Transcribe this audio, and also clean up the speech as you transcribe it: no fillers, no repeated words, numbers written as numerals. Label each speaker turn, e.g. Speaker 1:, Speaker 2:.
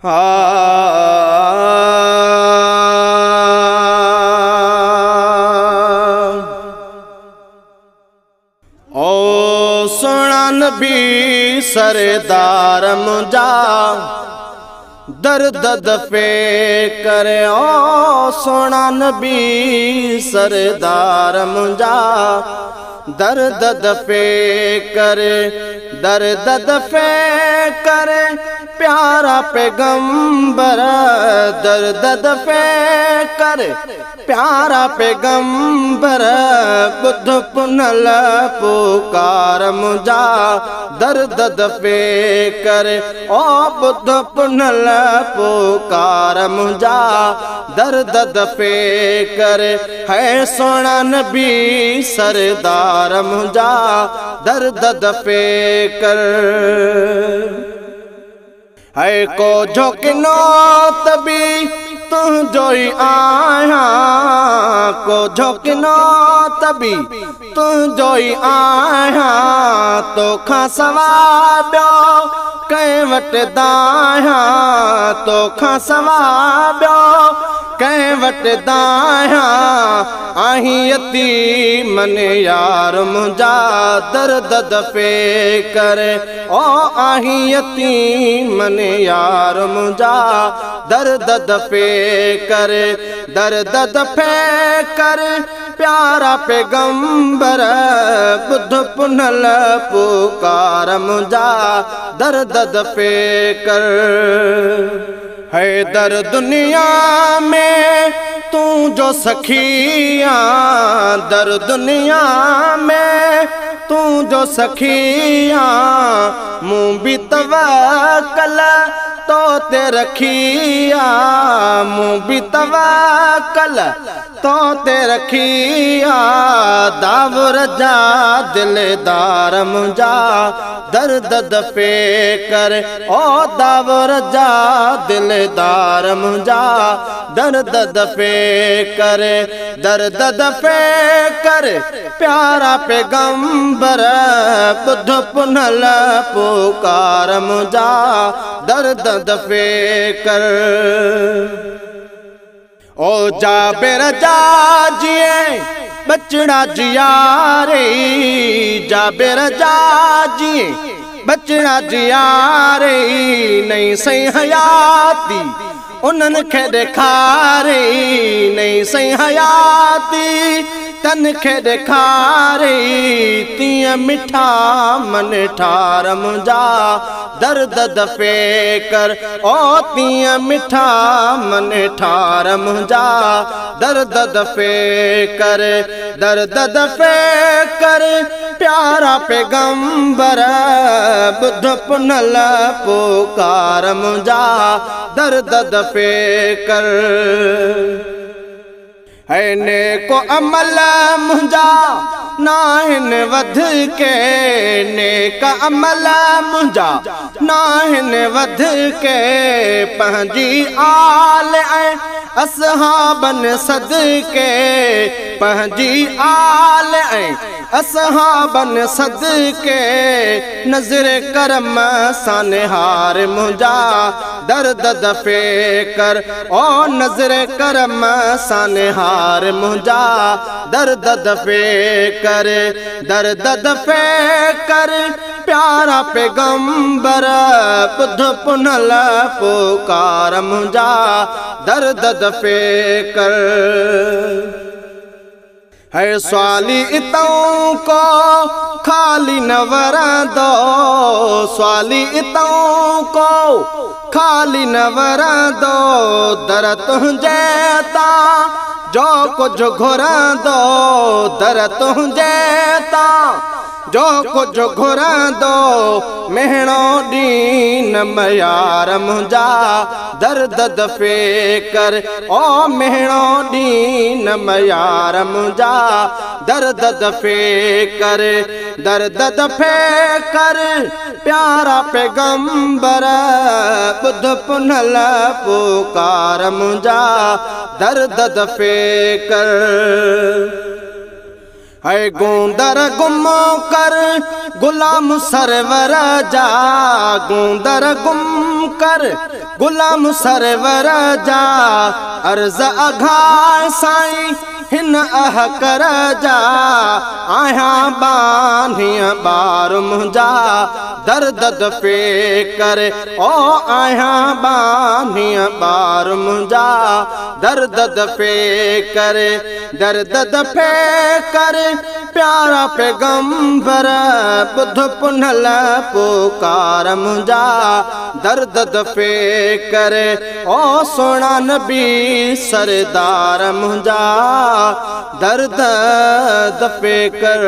Speaker 1: ओ सोना नबी सरदार मुंजा दर्द दफे करे। ओ सोना नबी सरदार मुंजा दर्द दफे करे। दर्द दफे करे प्यारा पैगंबर। दर्द दफे करे प्यारा पैगंबर। बुध पुनल पुकार मुंजा दर्द दफे करे। ओ बुध पुनल पुकार मुंजा दर्द दफे करे। है सोना नबी सरदार मुंजा दर्द दफे कर। है को झोंकनो तभी तू जोई आया। को झोंकनो तभी तू जोई आया। तो खा सवाब्यो कहीं वट दाया। तो खा सवाब्यो कहीं वट दाया। आही यतीम ने यार मुंजा दर्द दफे करे। ओ आही यतीम ने यार मुंजा दर्द दफे करे। दर्द दफे करे प्यारा पैगंबर। बुध पुनल पुकार मुंजा दर्द दफे कर। है दर दुनिया में तू जो सखिया। दर दुनिया में तू जो सखिया। मुँह भी तवक्कल तो ते रखिया। मुँह भी तवक्कल तो ते रखिया। दावर जा दिलदार मुंजा दर्द दफे कर। ओ दावर जा दिलदार मुंजा दर्द दफे कर। दर्द दफे कर प्यारा पैगंबर। बुध पुनल पुकार मुंजा दर्द दफे कर। ओ जाबिर जाजिए बचड़ा जिया रे। जाबिर जाजिए बचड़ा जिया रे। नहीं सही हयाती उन्हनि खे ॾेखारे। नहीं सही हयाती तन खे ॾेखारे। तीअं मिठा मन ठार मुंजा दर्द दफे कर। ओ तीअं मिठा मन ठार मुंजा दर्द दफे कर। दर्द दफे कर प्यारा पैगंबर। बुध पुनल पुकार मुंजा दर्द दफे कर। है नेको अमल मुंजा नाहिन वध के। नेक अमल मुंजा नाहिन वध के। पंहिंजी आल ऐं असहाबन सदके। पंहिंजी आल ऐं असहाबन सदके। नज़र करम सानिहार मुंजा दर्द दफे कर। ओ नज़र करम सानिहार मुंजा दर्द दफे कर। दर्द दफे कर प्यारा पैगंबर। बुध पुनल पुकार मुंजा दर्द दफे कर। है स्वाली इतों को खाली न वरंदो। स्वाली इतों को खाली न वरंदो। दर तुंहिंजे तां जो कुछ घुरंदो। दर तुंहिंजे तां जो कुछ घुरंदो। मेहणो दीन मयार मुंजा दर्द दफे कर। ओ मेहणो दीन मयार मुंजा दर्द दफे कर। दर्द दफे कर प्यारा पैगंबर। बुध पुनल पुकार मुंजा दर्द दफे कर। है गूंदर गुम कर गुलाम सरवर जा, गूंदर गुम कर गुलाम सरवर जा, अर्ज अघा साईं हिन अह कर जा, आया बानिया बार मुंजा दर्द दफे कर, ओ आया बानिया बार मुंजा दर्द दफे कर, दर्द दफे कर प्यारा पैगंबर बुध पुनल पुकार मुंजा दर्द दफे कर, ओ सोना नबी सरदार मुंजा दर्द दफे कर।